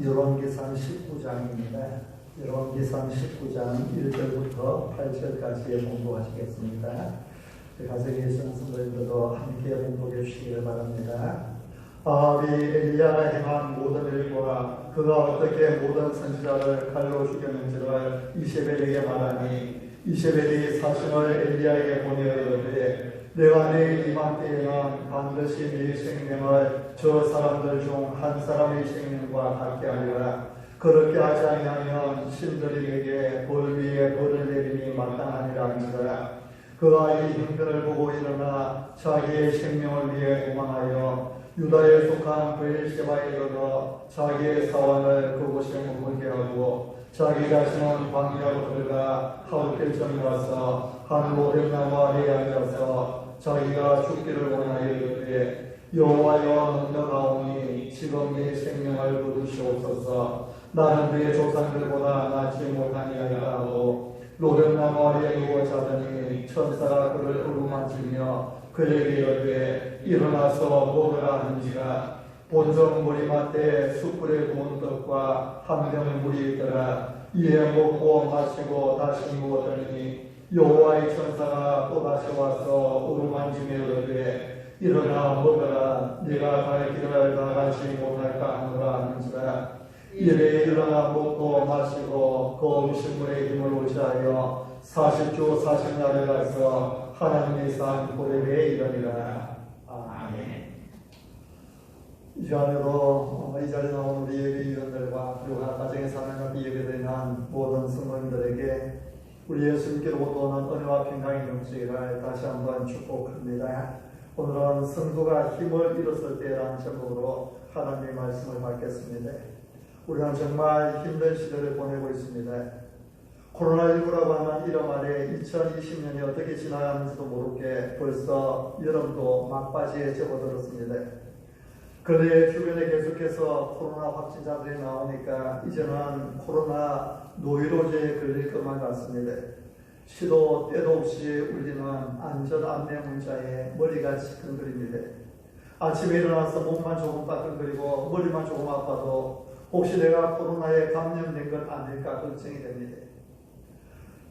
열왕기상 19장입니다. 열왕기상 19장 1절부터 8절까지 공부하시겠습니다. 가정에 계신 성도님들도 함께 공부해 주시기를 바랍니다. 아합이 엘리야가 행한 모든 일과 그가 어떻게 모든 선지자를 칼로 죽였는지를 이세벨에게 말하니 이세벨이 사신을 엘리야에게 보내어 이르되 내가 내일 이맘 때에는 반드시 네 생명을 저 사람들 중 한 사람의 생명과 같게 하리라. 그렇게 하지 아니하면 신들이 내게 벌 위에 벌을 내리니 마땅하니라 하니라. 그가 이 형편을 보고 일어나 자기의 생명을 위해 도망하여 유다에 속한 브엘세바에 이르러 자기의 사원을 그곳에 머물게 하고 자기 자신은 광야로 들어가 하울길점에 가서 한 모델나무 아래에 앉아서 자기가 죽기를 원하여 이르되 여호와여 너가오니 지금 내 생명을 거두시옵소서. 나는 내 조상들보다 낫지 못하니이다 하고 로뎀나무 아래에 누워 자더니 천사가 그를 어루만지며 그에게 이르되 일어나서 먹으라 하는지라. 본성 머리맡에 숯불에 구운 떡과 한 병 물이 있더라. 이에 먹고 마시고 다시 누웠더니 여호와의 천사가 또다시 와서 어루만지며 이르되 일어나 먹으라. 네가 갈 길을 다 가지 못할까 하노라 하는지라. 이래 일어나 먹고 마시고 그 음식물의 힘을 의지하여 40주 40날을 가서 하나님의 산 호렙에 이르니라. 아멘. 이 시간에도 이 자리에 나온 우리 예비위원들과 그리고 가정에 사는 예배되는 모든 성도님들에게 우리 예수님께로부터 오는 은혜와 평강이 넘치기를 다시 한번 축복합니다. 오늘은 성도가 힘을 잃었을 때라는 제목으로 하나님의 말씀을 받겠습니다. 우리는 정말 힘든 시대를 보내고 있습니다. 코로나19라고 하는 이름 아래 2020년이 어떻게 지나가는지도 모르게 벌써 여름도 막바지에 접어들었습니다. 그런데 주변에 계속해서 코로나 확진자들이 나오니까 이제는 코로나 노이로제에 걸릴 것만 같습니다. 시도 때도 없이 울리는 안전 안내 문자에 머리가 지끈거립니다. 아침에 일어나서 몸만 조금 따끔거리고 머리만 조금 아파도 혹시 내가 코로나에 감염된 건 아닐까 걱정이 됩니다.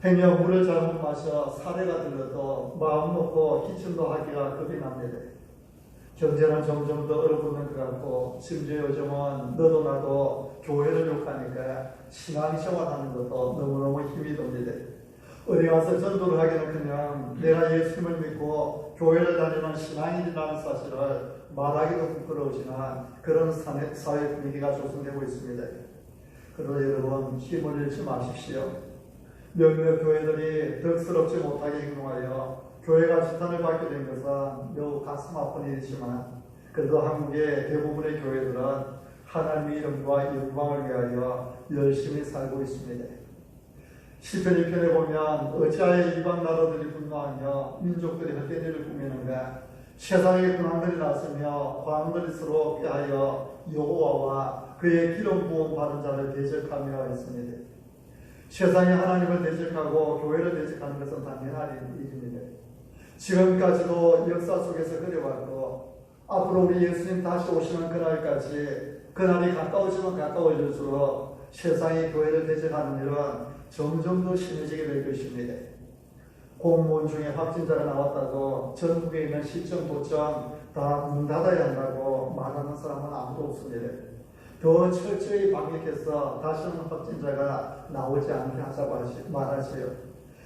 행여 물을 잘못 마셔 사례가 들려도 마음 놓고 기침도 하기가 겁이 납니다. 경제는 점점 더 얼어붙는 것 같고 심지어 요즘은 너도 나도 교회를 욕하니까 신앙생활하는 것도 너무너무 힘이 듭니다. 어디 가서 전도를 하기는커녕 내가 예수님을 믿고 교회를 다니는 신앙인이라는 사실을 말하기도 부끄러우지만 그런 사회 분위기가 조성되고 있습니다. 그러나 여러분 힘을 잃지 마십시오. 몇몇 교회들이 덕스럽지 못하게 행동하여 교회가 지탄을 받게 된 것은 매우 가슴 아픈 일이지만 그래도 한국의 대부분의 교회들은 하나님의 이름과 영광을 위하여 열심히 살고 있습니다. 시편 1편에 보면 어찌하여 이방 나라들이 분노하며 민족들이 헛된 일을 꾸미는가. 세상의 군왕들이 났으며 왕들이 서로 꾀하여 여호와와 그의 기름 부음 받은 자를 대적하며 했습니다. 세상이 하나님을 대적하고 교회를 대적하는 것은 당연한 일입니다. 지금까지도 역사 속에서 그래왔고 앞으로 우리 예수님 다시 오시는 그날까지 그날이 가까워지면 가까워질수록 세상이 교회를 대적하는 일은 점점 더 심해지게 될 것입니다. 공무원 중에 확진자가 나왔다고 전국에 있는 시청, 도청 다 문 닫아야 한다고 말하는 사람은 아무도 없습니다. 더 철저히 방역해서 다시는 확진자가 나오지 않게 하자고 말하세요.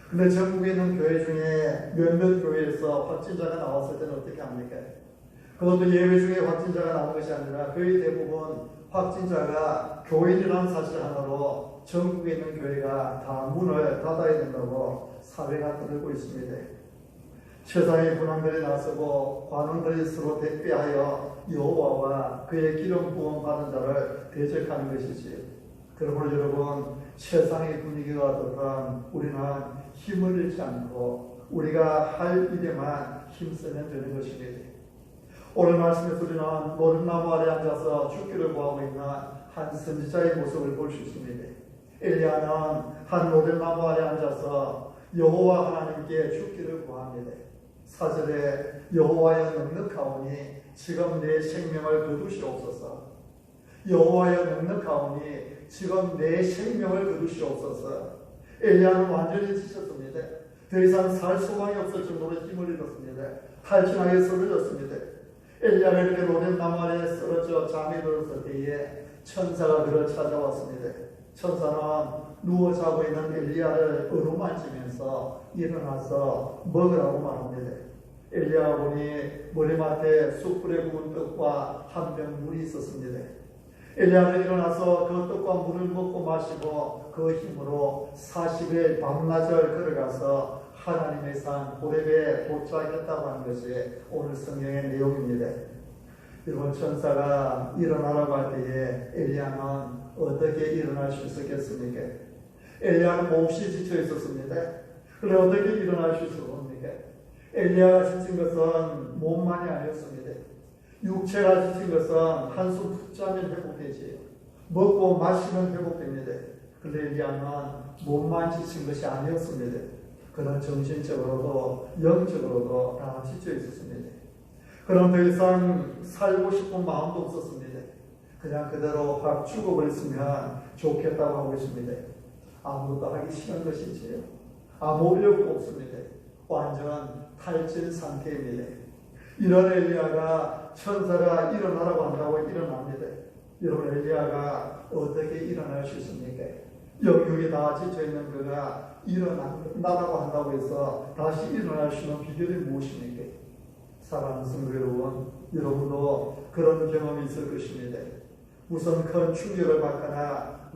근데 전국에 있는 교회 중에 몇몇 교회에서 확진자가 나왔을 때는 어떻게 합니까? 그것도 예외 중에 확진자가 나온 것이 아니라 거의 대부분 확진자가 교인이라는 사실 하나로 전국에 있는 교회가 다 문을 닫아야 된다고 사회가 떠들고 있습니다. 세상의 군왕들이 나서고 관원들이 서로 대비하여 여호와와 그의 기름 부음 받은 자를 대적하는 것이지. 그러므로 여러분 세상의 분위기가 어떻든 우리는 힘을 잃지 않고 우리가 할 일에만 힘쓰면 되는 것입니다. 오늘 말씀에서 우리는 로뎀나무 아래 앉아서 죽기를 구하고 있는 한 선지자의 모습을 볼 수 있습니다. 엘리야는 한 로뎀나무 아래 앉아서 여호와 하나님께 죽기를 구합니다. 4절에 여호와여 넉넉하오니 지금 내 생명을 거두시옵소서. 여호와여 넉넉하오니 지금 내 생명을 거두시옵소서. 엘리야는 완전히 지쳤습니다. 더 이상 살 소망이 없을 정도로 힘을 잃었습니다. 탈진하게 쓰러졌습니다. 엘리야가 이렇게 로뎀나무 아래 쓰러져 잠이 들었을 때에 천사가 그를 찾아왔습니다. 천사는 누워 자고 있는 엘리야를 어루만지면서 일어나서 먹으라고 말합니다. 엘리야가 보니 머리맡에 숯불에 구운 떡과 한 병 물이 있었습니다. 엘리야는 일어나서 그 떡과 물을 먹고 마시고 그 힘으로 40일 밤낮을 걸어가서 하나님의 산 호렙에 도착했다고 하는 것이 오늘 성경의 내용입니다. 여러분, 천사가 일어나라고 할 때에 엘리야는 어떻게 일어날 수 있었겠습니까? 엘리야는 몹시 지쳐 있었습니다. 그런데 어떻게 일어날 수 있었습니까? 엘리야가 지친 것은 몸만이 아니었습니다. 육체가 지친 것은 한숨 푹 자면 회복되지요. 먹고 마시면 회복됩니다. 그런데 엘리야는 몸만 지친 것이 아니었습니다. 그는 정신적으로도 영적으로도 다 지쳐 있었습니다. 그는 더 이상 살고 싶은 마음도 없었습니다. 그냥 그대로 확 죽어버렸으면 좋겠다고 하고 있습니다. 아무것도 하기 싫은 것이지요. 아무 의욕도 없습니다. 완전 탈진 상태입니다. 이런 엘리야가 천사가 일어나라고 한다고 일어납니다. 여러분, 엘리야가 어떻게 일어날 수 있습니까? 영육이 다 지쳐있는 그가 일어나라고 한다고 해서 다시 일어날 수 있는 비결이 무엇입니까? 사랑하는 성도 여러분, 여러분도 그런 경험이 있을 것입니다. 우선 큰 충격을 받거나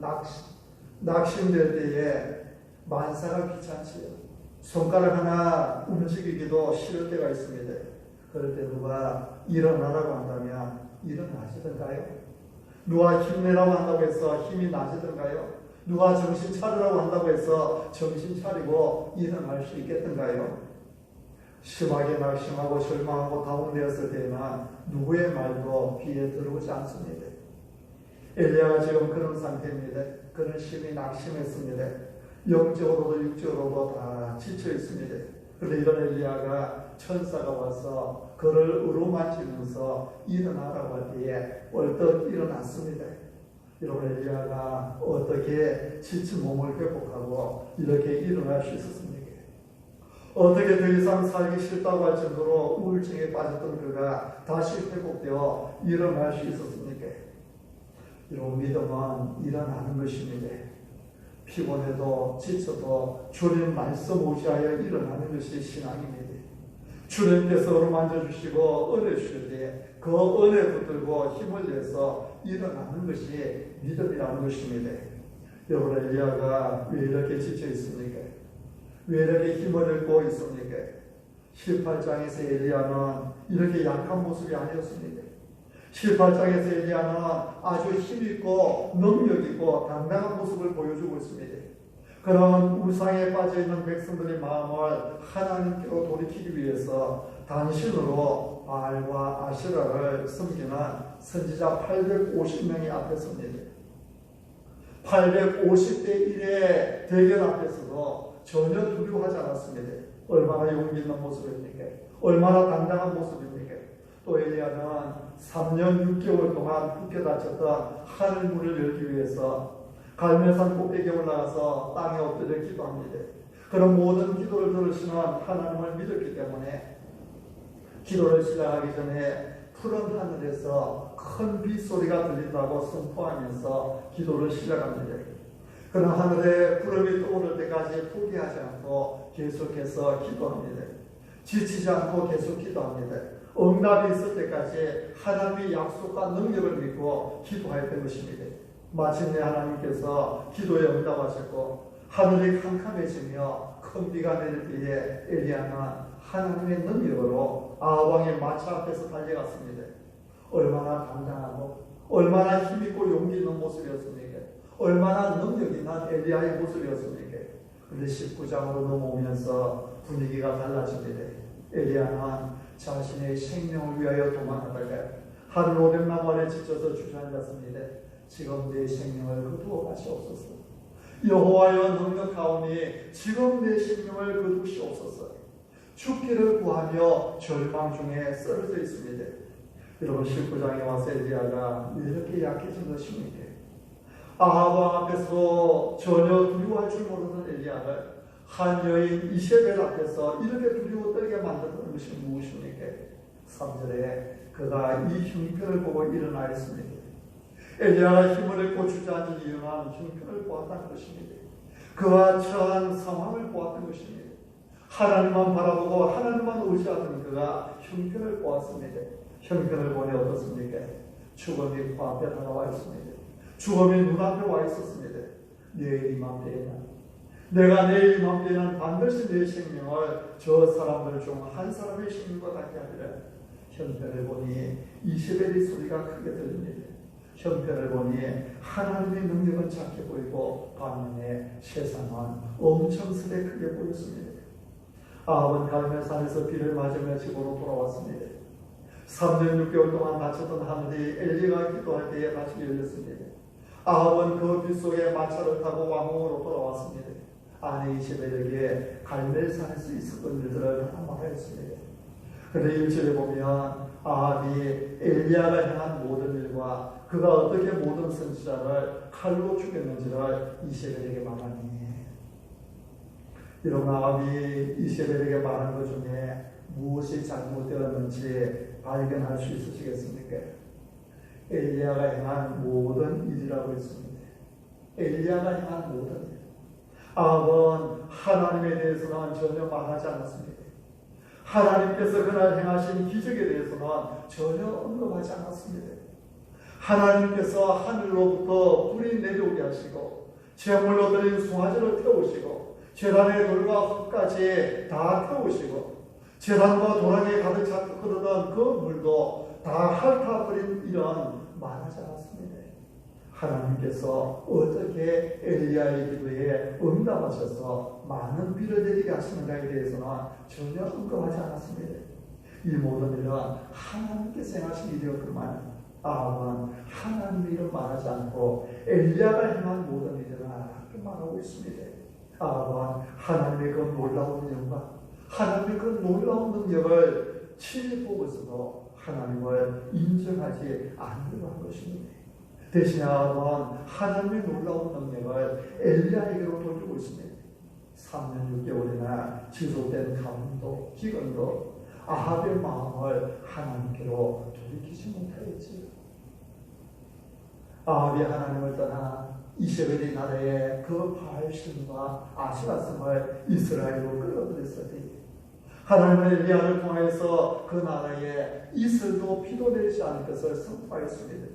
낙심될 때에 만사가 귀찮지요. 손가락 하나 움직이기도 싫을 때가 있습니다. 그럴 때 누가 일어나라고 한다면 일어나시던가요? 누가 힘내라고 한다고 해서 힘이 나시던가요? 누가 정신 차리라고 한다고 해서 정신 차리고 일어날 수 있겠던가요? 심하게 낙심하고 절망하고 다운되었을 때는 누구의 말도 귀에 들어오지 않습니다. 엘리야가 지금 그런 상태입니다. 그는 심히 낙심했습니다. 영적으로도 육적으로도 다 지쳐 있습니다. 그런데 이런 엘리야가 천사가 와서 그를 어루만지면서 일어나라고 할 때에 얼떡 일어났습니다. 여러분, 엘리야가 어떻게 지친 몸을 회복하고 이렇게 일어날 수 있었습니까? 어떻게 더 이상 살기 싫다고 할 정도로 우울증에 빠졌던 그가 다시 회복되어 일어날 수 있었습니까? 여러분, 믿음은 일어나는 것입니다. 피곤해도 지쳐도 주님 말씀 의지하여 일어나는 것이 신앙입니다. 주님께서 어루만져주시고 은혜 주실 때 그 은혜 붙들고 힘을 내서 일어나는 것이 믿음이라는 것입니다. 여러분, 엘리야가 왜 이렇게 지쳐 있습니까? 왜 이렇게 힘을 잃고 있습니까? 18장에서 엘리야는 이렇게 약한 모습이 아니었습니다. 18장에서 엘리야는 아주 힘있고 능력있고 당당한 모습을 보여주고 있습니다. 그런 우상에 빠져있는 백성들의 마음을 하나님께로 돌이키기 위해서 단신으로 바알과 아시라를 섬기는 선지자 850명이 앞에 섭니다. 850대 1의 대결 앞에서도 전혀 두려워하지 않았습니다. 얼마나 용기 있는 모습입니까? 얼마나 당당한 모습입니까? 또 엘리야는 3년 6개월 동안 흙에 닫혔던 하늘문을 열기 위해서 갈멜산 꼭대기에 올라가서 땅에 엎드려 기도합니다. 그런 모든 기도를 들으시는 하나님을 믿었기 때문에 기도를 시작하기 전에 푸른 하늘에서 큰 빗소리가 들린다고 선포하면서 기도를 시작합니다. 그러나 하늘에 구름이 떠오를 때까지 포기하지 않고 계속해서 기도합니다. 지치지 않고 계속 기도합니다. 응답이 있을 때까지 하나님의 약속과 능력을 믿고 기도했던 것입니다. 마침내 하나님께서 기도에 응답하셨고 하늘이 캄캄해지며 큰 비가 내릴 때에 엘리야는 하나님의 능력으로 아합왕의 마차 앞에서 달려갔습니다. 얼마나 당당하고 얼마나 힘있고 용기 있는 모습이었습니까? 얼마나 능력 있는 엘리야의 모습이었습니까? 그런데 19장으로 넘어오면서 분위기가 달라집니다. 엘리야는 자신의 생명을 위하여 도망하다가 하늘 오백나무 아래 지쳐서 주저앉았습니다. 지금 내 생명을 거두어 가시옵소서. 여호와여 넉넉하오니 지금 내 생명을 거두시옵소서. 죽기를 구하며 절망 중에 쓰러져 있습니다. 여러분 19장에 와서 엘리야가 왜 이렇게 약해진 것입니까? 아합 앞에서 전혀 두려워할 줄 모르는 엘리야를 한 여인 이세벨 앞에서 이렇게 두려워 떨게 만드는 것이 무엇입니까? 3절에 그가 이 형편을 보고 일어나였습니다. 엘리야가 힘을 잃고 주저앉은 이유는 형편을 보았다는 것입니다. 그와 처한 상황을 보았던 것입니다. 하나님만 바라보고 하나님만 의지하던 그가 형편을 보았습니다. 형편을 보니 어떻습니까? 죽음이 코앞에 다가와 있습니다. 죽음이 눈앞에 와 있었습니다. 내일 이맘때에는 내가 내일 이맘때에는 반드시 내 생명을 저 사람들 중 한 사람의 생명과 같게 하리라. 형편을 보니 이세벨의 소리가 크게 들립니다. 형편을 보니 하나님의 능력은 작게 보이고 반면에 세상은 엄청스레 크게 보였습니다. 아합은 갈멜산에서 비를 맞으며 집으로 돌아왔습니다. 3년 6개월 동안 닫혔던 하늘이 엘리야가 기도할 때에 다시 열렸습니다. 아합은 그 빛 속에 마차를 타고 왕궁으로 돌아왔습니다. 아내 이세벨에게 갈멜산에서 있었던 일들을 다 말하였습니다. 그런데 1절에 보면 아합이 엘리야가 향한 모든 일과 그가 어떻게 모든 선지자를 칼로 죽였는지를 이세벨에게 말하니, 이런 아합이 이세벨에게 말한 것 중에 무엇이 잘못되었는지 발견할 수 있으시겠습니까? 엘리야가 행한 모든 일이라고 했습니다. 엘리야가 행한 모든 일. 아합은 하나님에 대해서는 전혀 말하지 않았습니다. 하나님께서 그날 행하신 기적에 대해서는 전혀 언급하지 않았습니다. 하나님께서 하늘로부터 불이 내려오게 하시고 제물로 드린 송아지를 태우시고 제단의 돌과 흙까지 다 태우시고 제단과 도랑에 가득 찼던 그 물도 다 핥아버린 이런 말하지 않았습니다. 하나님께서 어떻게 엘리야의 기도에 응답하셔서 많은 비를 내리게 하시는가에 대해서는 전혀 언급하지 않았습니다. 이 모든 일은 하나님께서 행하신 일이었구만. 아합은 하나님의 일을 말하지 않고 엘리야가 행한 모든 일을 이렇게 말하고 있습니다. 아합은 하나님의 그 놀라운 영광, 하나님의 그 놀라운 능력을 친히 보고서도 하나님을 인정하지 않으려고 한 것입니다. 대신에 아합은 하나님의 놀라운 능력을 엘리야에게로 돌리고 있습니다. 3년 6개월이나 지속된 가뭄도 기근도 아합의 마음을 하나님께로 돌이키지 못하였지요. 아합이 하나님을 떠나 이세벨의 나라에 그 바알신과 아시라성을 이스라엘로 끌어들였을 때 하나님은 엘리야를 통해서 그 나라에 이슬도 비도 내리지 않을 것을 선포하였습니다.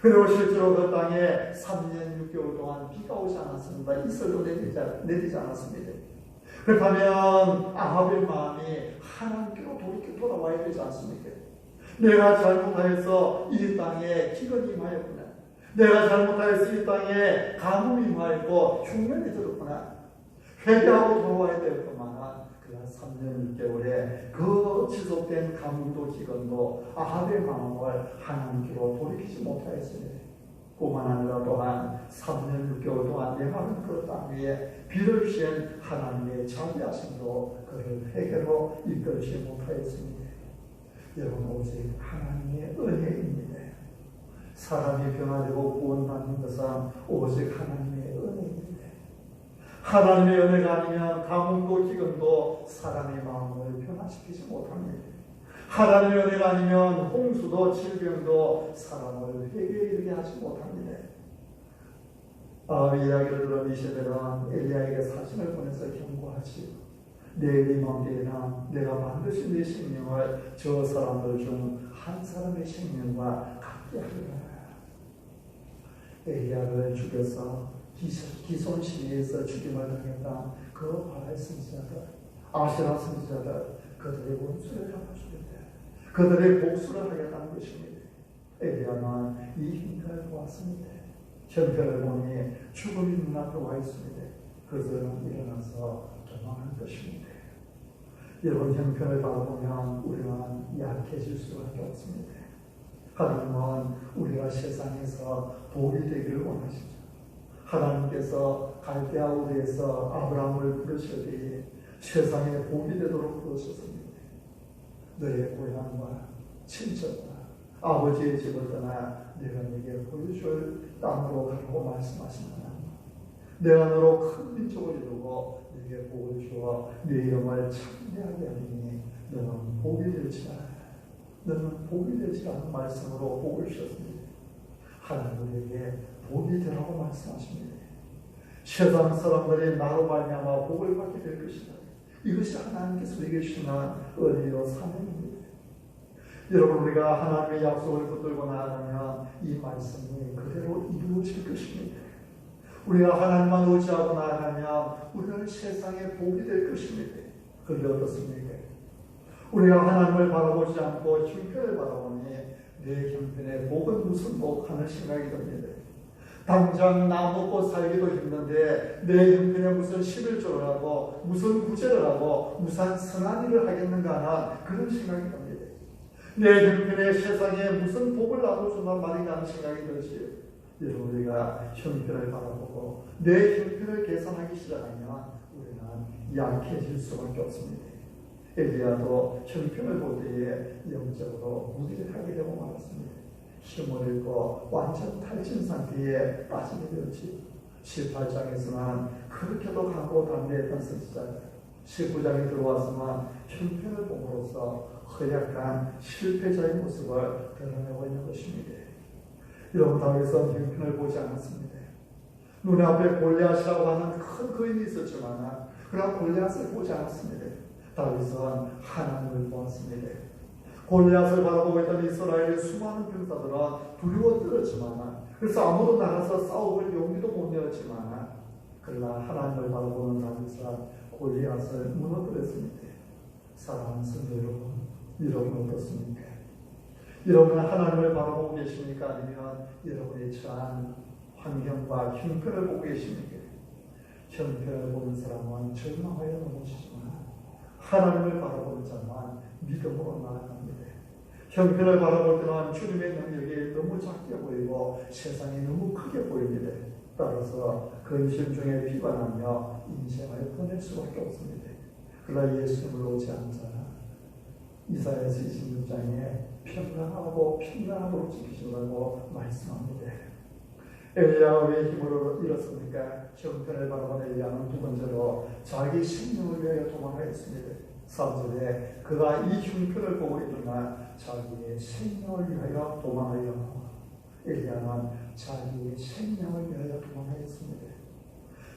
그리고 실제로 그 땅에 3년 6개월 동안 비가 오지 않았습니다. 이슬도 내리지 않았습니다. 그렇다면 아합의 마음이 하나님께로 돌아와야 되지 않습니까? 내가 잘못하여서 이 땅에 기근이 임하였구나. 내가 잘못하여서 이 땅에 가뭄이 임하였고 흉년이 들었구나. 회개하고 돌아와야 되었구만. 그가 3년 6개월에 그 지속된 가뭄도 기근도 아합의 마음을 하나님께로 돌이키지 못하였습니다. 뿐만 아니라 또한 3년 6개월 동안 메마른 그 땅 위에 비를 주신 하나님의 자비하심도 그를 회개로 이끌지 못하였습니다. 여러분, 오직 하나님의 은혜입니다. 사람이 변화되고 구원받는 것은 오직 하나님의 은혜입니다. 하나님의 은혜가 아니면 가뭄도 기근도 사람의 마음을 변화시키지 못합니다. 하나님의 은혜가 아니면 홍수도 질병도 사람을 회개에 이르게 하지 못합니다. 아합의 이야기를 들은 이세벨은 엘리야에게 사신을 보내서 경고하지요. 내일 이맘때에는 내가 반드시 내 생명을 저 사람들 중 한 사람의 생명과 같게 하리라. 엘리야를 죽여서 기손 시리에서 죽임을 당했던 그 바알 선지자들, 아세라 선지자들, 그들의 원수를 갚아주겠다. 그들의 복수를 하겠다는 것입니다. 엘리야는 이 형편을 보았습니다. 형편을 보니 죽음이 눈앞에 와 있습니다. 그들은 일어나서 도망한 것입니다. 여러분, 형편을 바라보면 우리는 약해질 수밖에 없습니다. 하나님은 우리가 세상에서 복이 되기를 원하시죠. 하나님께서 갈대아 우리에서 아브라함을 부르실 때에 세상에 복이 되도록 부르셨습니다. 너의 고향과 친척과 아버지의 집을 떠나 내가 네게 보여줄 땅으로 가라고 말씀하신 하나님, 내가 너로 큰 민족을 이루고 네게 복을 주어 네 영을 창대하게 하리니 너는 복이 될지라, 너는 복이 될지라는 말씀으로 복을 주셨습니다. 하나님 우리에게 복이 되라고 말씀하십니다. 세상 사람들이 나로 말미암아 복을 받게 될 것이다. 이것이 하나님께서 우리에게 주시는 은혜요 사명입니다. 여러분, 우리가 하나님의 약속을 붙들고 나아가면 이 말씀이 그대로 이루어질 것입니다. 우리가 하나님만 의지하고 나아가면 우리는 세상에 복이 될 것입니다. 그게 어떻습니까? 우리가 하나님을 바라보지 않고 형편을 바라보니 내 형편에 복은 무슨 복 하는 생각이 듭니다. 당장 나 먹고 살기도 힘든데 내 형편에 무슨 11조를 하고 무슨 구제를 하고 무슨 선한 일을 하겠는가 하는 그런 생각이 듭니다. 내 형편에 세상에 무슨 복을 나눠준단 말인가 하는 생각이 들지요. 여러분, 우리가 형편을 바라보고 내 형편을 계산하기 시작하면 우리는 약해질 수밖에 없습니다. 엘리야도 형편을 볼 때에 영적으로 무기력하게 되고 말았습니다. 힘을 잃고 완전 탈진 상태에 빠지게 되었지. 18장에서는 그렇게도 강고 담대했던 선지자가 19장에 들어와서만 형편을 봄으로써 허약한 실패자의 모습을 드러내고 있는 것입니다. 여러분, 다윗은 형편을 보지 않았습니다. 눈앞에 골리앗이라고 하는 큰 거인이 있었지만 그러나 골리앗을 보지 않았습니다. 다윗은 하나님을 보았습니다. 골리앗을 바라보고 있던 이스라엘의 수많은 병사들은 두려워 떨었지만, 그래서 아무도 나가서 싸워볼 용기도 못 내었지만, 그러나 하나님을 바라보는 다윗은 골리앗을 무너뜨렸습니다. 사랑하는 성도 여러분, 여러분 어떻습니까? 여러분은 하나님을 바라보고 계십니까? 아니면 여러분의 처한 환경과 형편을 보고 계십니까? 형편을 보는 사람은 절망하여 넘어지지만 하나님을 바라보는 자만 믿음으로 나아갑니다. 형편을 바라볼 때는 주님의 능력이 너무 작게 보이고 세상이 너무 크게 보입니다. 따라서 근심 중에 비관하며 인생을 보낼 수밖에 없습니다. 그러나 예수님을 오지 않은 자는 이사야서 26장에 평강하고 평강으로 지키신다고 말씀합니다. 엘리야가 왜 힘을 잃었습니까? 형편을 바라본 엘리야는 두 번째로 자기 생명을 위하여 도망하였습니다. 3절에 그가 이 형편을 보고 있더나 자기의 생명을 위하여 도망하여, 엘리야는 자기의 생명을 위하여 도망하였습니다.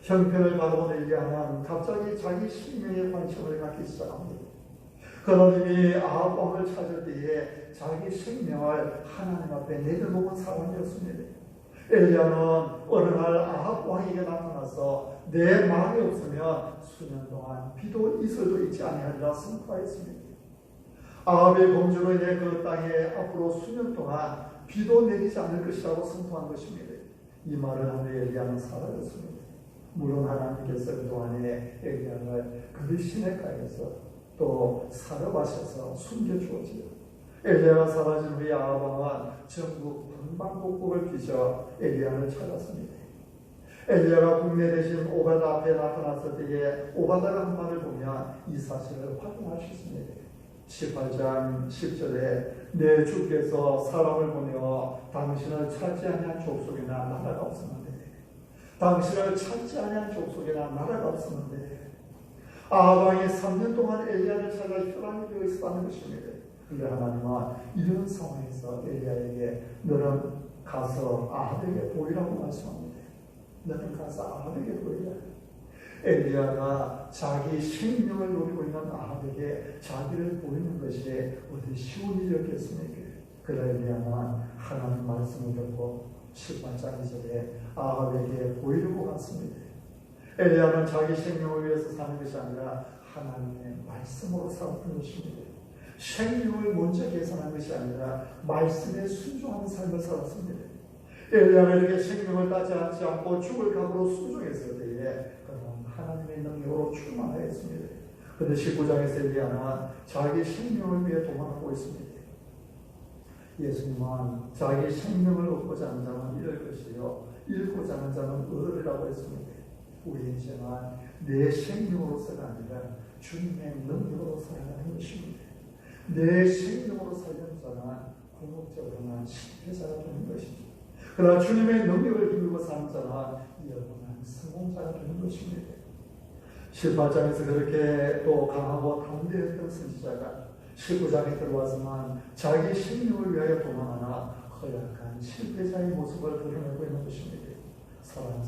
형편을 바라본 엘리야는 갑자기 자기 생명에 관심을 갖기 시작합니다. 그는 이미 아합 왕을 찾을 때에 자기 생명을 하나님 앞에 내려놓은 사람이었습니다. 엘리야는 어느 날 아합 왕에게 나타나서 내 말이 없으면 수년 동안 비도 이슬도 있지 아니하리라 선포하였습니다. 아합의 범죄로 인해 그 땅에 앞으로 수년 동안 비도 내리지 않을 것이라고 선포한 것입니다. 이 말을 한 후에 엘리야는 사라졌습니다. 물론 하나님께서 그동안에 엘리야를 그 시내가에서 또 사려하셔서 숨겨주었지요. 엘리야가 사라진 후에 아합 왕은 전국 방방곡곡을 뒤져 엘리야를 찾았습니다. 엘리야가 국내 대신 오바다 앞에 나타났을 때에 오바다가 한 말을 보면 이 사실을 확인할 수 있습니다. 18장 10절에 내 주께서 사람을 보내어 당신을 찾지 아니한 족속이나 나라가 없었는데, 당신을 찾지 아니한 족속이나 나라가 없었는데, 아합 왕이 3년 동안 엘리야를 찾아 혈안이 되어 있었다는 것입니다. 그런데 하나님은 이런 상황에서 엘리야에게 너는 가서 아합에게 보이라고 말씀합니다. 너는 가서 아합에게 보이라. 엘리야가 자기 생명을 노리고 있는 아합에게 자기를 보이는 것이 어디 쉬운 일이었겠습니까? 그러나 엘리야는 하나님 말씀을 듣고 18장 2절에 아합에게 보이려고 갔습니다. 엘리야는 자기 생명을 위해서 사는 것이 아니라 하나님의 말씀으로 살았던 것입니다. 생명을 먼저 계산한 것이 아니라 말씀에 순종하는 삶을 살았습니다. 엘리야는 이렇게 생명을 따지 않지 않고 죽을 각오로 순종했을 때에 그는 하나님의 능력으로 충만하였습니다. 그런데 19장에서 엘리야는 자기 생명을 위해 도망하고 있습니다. 예수님은 자기 생명을 얻고자 하는 자는 잃을 것이요 잃고자 하는 자는 얻으리라고 했습니다. 우리 인생은 내 생명으로서가 아니라 주님의 능력으로 살아가는 것입니다. 내 생명으로 살려는 자는 궁극적으로는 실패자가 되는 것이죠. 그러나 주님의 능력을 힘입어 사는 자는 영원한 성공자가 되는 것입니다. 18장에서 그렇게 또 강하고 담대했던 선지자가 19장에 들어와서만 자기 생명을 위하여 도망하나 허약한 실패자의 모습을 드러내고 있는 것입니다. 사랑하는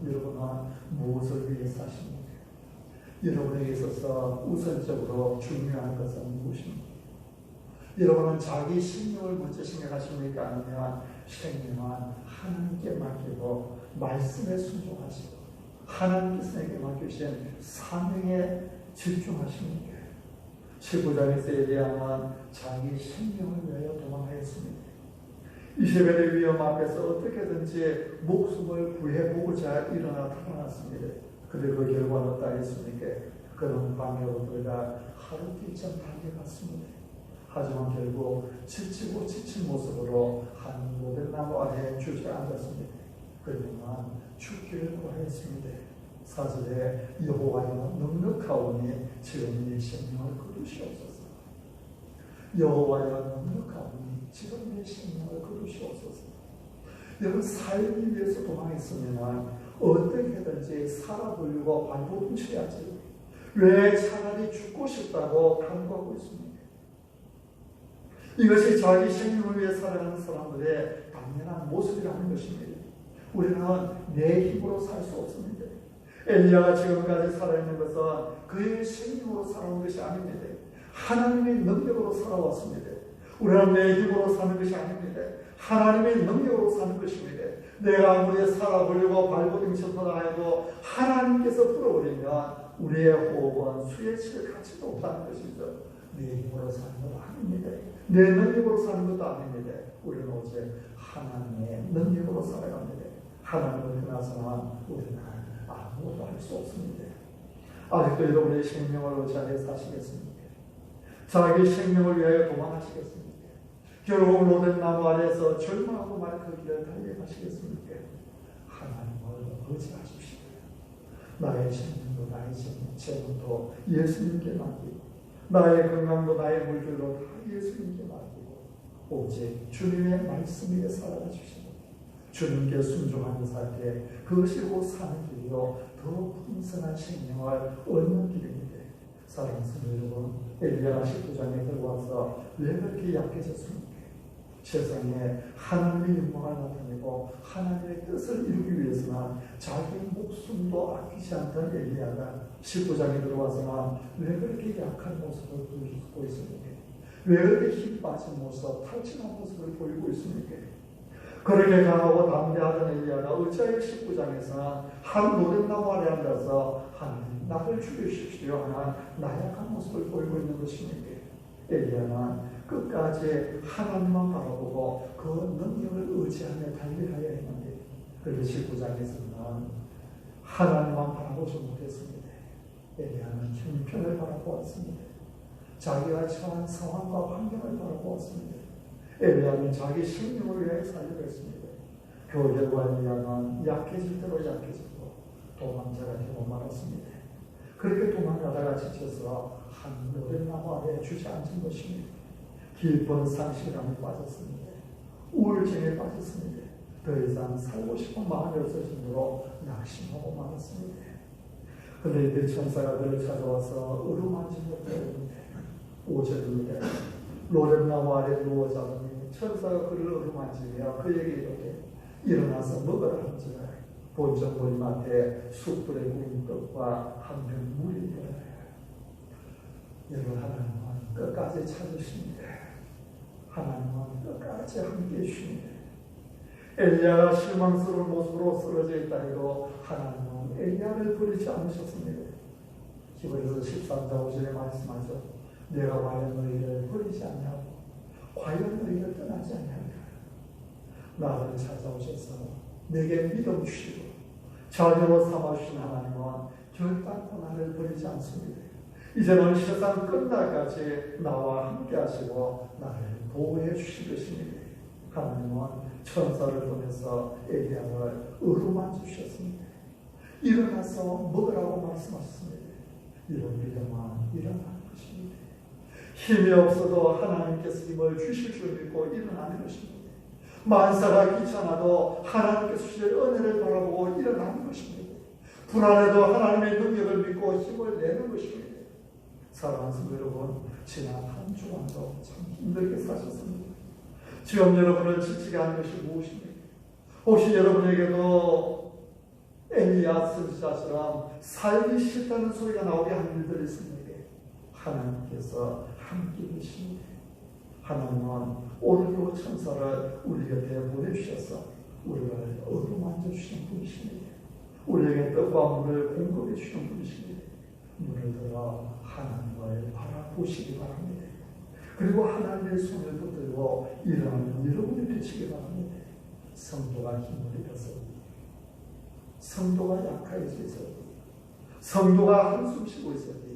여러분은 무엇을 위해 사십니까? 여러분에게 있어서 우선적으로 중요한 것은 무엇입니까? 여러분은 자기 생명을 먼저 생각하십니까? 아니면 생명은 하나님께 맡기고 말씀에 순종하시고 하나님께서 내게 맡기신 사명에 집중하십니까? 19장에서 엘리야는 자기 생명을 위하여 도망하였습니다. 이세벨의 위험 앞에서 어떻게든지 목숨을 구해보고자 일어나 탈환했습니다. 그리고 그 결과는 어떠했습니까? 그는 방해로 들어가 하루길쯤 달려갔습니다. 하지만 결국 지치고 지친 모습으로 한 모델나무 아래에 주저앉았습니다. 그러면 죽기를 구하였습니다. 4절에 여호와여 넉넉하오니 지금 내 생명을 거두시옵소서. 여호와여 넉넉하오니 지금 내 생명을 거두시옵소서. 여러분 살기 위해서 도망했으면 어떻게든지 살아보려고 발버둥 쳐야지. 왜 차라리 죽고 싶다고 간구하고 있습니까? 이것이 자기 생명을 위해 살아가는 사람들의 당연한 모습이라는 것입니다. 우리는 내 힘으로 살 수 없습니다. 엘리야가 지금까지 살아있는 것은 그의 생명으로 살아온 것이 아닙니다. 하나님의 능력으로 살아왔습니다. 우리는 내 힘으로 사는 것이 아닙니다. 하나님의 능력으로 사는 것입니다. 내가 아무리 살아보려고 발버둥 쳤다 해도 하나님께서 풀어버리면 우리의 호흡은 수에 칠 가치도 없다는 것이죠. 내 힘으로 사는 것도 아닙니다. 내 능력으로 사는 것도 아닙니다. 우리는 오직 하나님의 능력으로 살아갑니다. 하나님을 떠나서는 우리는 아무것도 할 수 없습니다. 아직도 여러분의 생명을 의지하여 사시겠습니까? 자기 생명을 위하여 도망하시겠습니까? 결국 로뎀나무 아래에서 절망하고 말 그 길을 달려가시겠습니까? 하나님을 의지하십시오. 나의 생명도 나의 재능도 예수님께 맡기고 나의 건강도 나의 물질도 다 예수님께 맡기고 오직 주님의 말씀 위에 살아가 주시고 주님께 순종하는 삶에 그것이 곧 사는 길이요 더 풍성한 생명을 얻는 길입니다. 사랑하는 여러분, 엘리야가 19장에 들어와서 왜 그렇게 약해졌습니까? 세상에 하나님의 영광을 나타내고 하나님의 뜻을 이루기 위해서는 자기 목숨도 아끼지 않던 엘리야가 19장에 들어와서는 왜 그렇게 약한 모습을 보이고 있습니까? 왜 그렇게 힘 빠진 모습, 탈진한 모습을 보이고 있습니까? 그렇게 강하고 담대하던 엘리야가 어찌하여 19장에서는 한 로뎀나무 아래 앉아서 하나님 나를 죽이십시오 하는 나약한 모습을 보이고 있는 것입니까? 엘리야는 끝까지 하나님만 바라보고 그 능력을 의지하며 달려가야 했는데 그런데 19장에서는 하나님만 바라보지 못했습니다. 엘리야는 형편을 바라보았습니다. 자기가 처한 상황과 환경을 바라보았습니다. 엘리야는 자기 생명을 위해 살려고 했습니다. 그 결과 엘리야는 약해질 대로 약해지고 도망자가 되고 말았습니다. 그렇게 도망가다가 지쳐서 한 로뎀나무 아래에 주저앉은 것입니다. 깊은 상실감에 빠졌습니다. 우울증에 빠졌습니다. 더 이상 살고 싶은 마음이 없을 정도로 낙심하고 말았습니다. 그런데 이때 천사가 그를 찾아와서 어루만지며 때립니다. 5절입니다. 로뎀나무 아래 누워 자더니 천사가 그를 어루만지며 그에게 이르되 일어나서 먹으라 한지라. 본전 모임 앞에 숯불에 구운 떡과 한 병 물이 있더라. 여러분, 하나님은 끝까지 찾으십니다. 하나님은 끝까지 함께해 주십니다. 엘리야가 실망스러운 모습으로 쓰러져 있다 해도 하나님은 엘리야를 버리지 않으셨습니다. 히브리서 13장 5절에 말씀하죠. 내가 과연 너희를 버리지 않냐고, 과연 너희를 떠나지 않냐고. 나를 찾아오셔서 내게 믿음 주시고 자녀로 삼아주신 하나님은 결단코 나를 버리지 않습니다. 이제는 세상 끝날까지 나와 함께 하시고 나를 보호해 주실 것입니다. 하나님은 천사를 보내서 엘리야를 어루만져 주셨습니다. 일어나서 먹으라고 말씀하셨습니다. 이런 믿음은 일어나는 것입니다. 힘이 없어도 하나님께서 힘을 주실 줄 믿고 일어나는 것입니다. 만사가 귀찮아도 하나님께서 주실 은혜를 바라보고 일어나는 것입니다. 불안해도 하나님의 능력을 믿고 힘을 내는 것입니다. 사랑하는 성도 여러분, 지난 한 주간도 참 힘들게 사셨습니다. 지금 여러분을 지치게 하는 것이 무엇입니까? 혹시 여러분에게도 엘리야 선지자처럼 살기 싫다는 소리가 나오게 하는 일들이 있습니까? 하나님께서 함께 계십니다. 하나님은 오늘도 천사를 우리 곁에 보내주셔서 우리를 어루만져 주시는 분이십니다. 우리에게 떡과 물을 공급해 주시는 분이십니다. 눈을 들어 하나님을 바라보시기 바랍니다. 그리고 하나님의 손을 붙들고 일어나는 여러분이 되시기 바랍니다. 성도가 힘을 잃어서, 성도가 약해져서, 성도가 한숨 쉬고 있을 때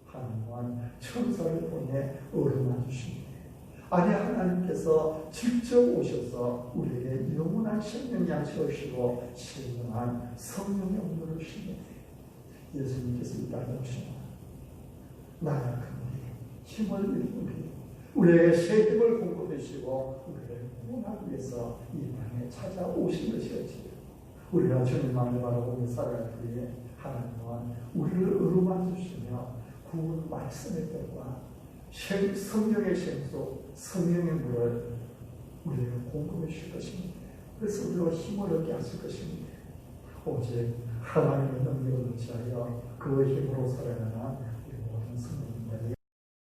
하나님은 천사를 보내 어루만져 주십니다. 아니, 하나님께서 직접 오셔서 우리에게 영원한 생명 양식을 주시고 신령한 성령의 온도를 주십니다. 예수님께서 이 땅에 오시면 나약한 우리, 힘을 잃은 우리에게 새 힘을 공급해 주시고 우리를 구원하기 위해서 이 땅에 찾아오신 것이었지요. 우리가 주님만을 바라보며 살아갈 때에 하나님은 우리를 어루만져 주시며 구원 말씀의 떡과 성령의 생수, 성령의 물을 우리에게 공급해 주실 것입니다. 그래서 우리가 힘을 얻게 하실 것입니다. 오직 하나님의 능력을 의지하여 그 힘으로 살아가는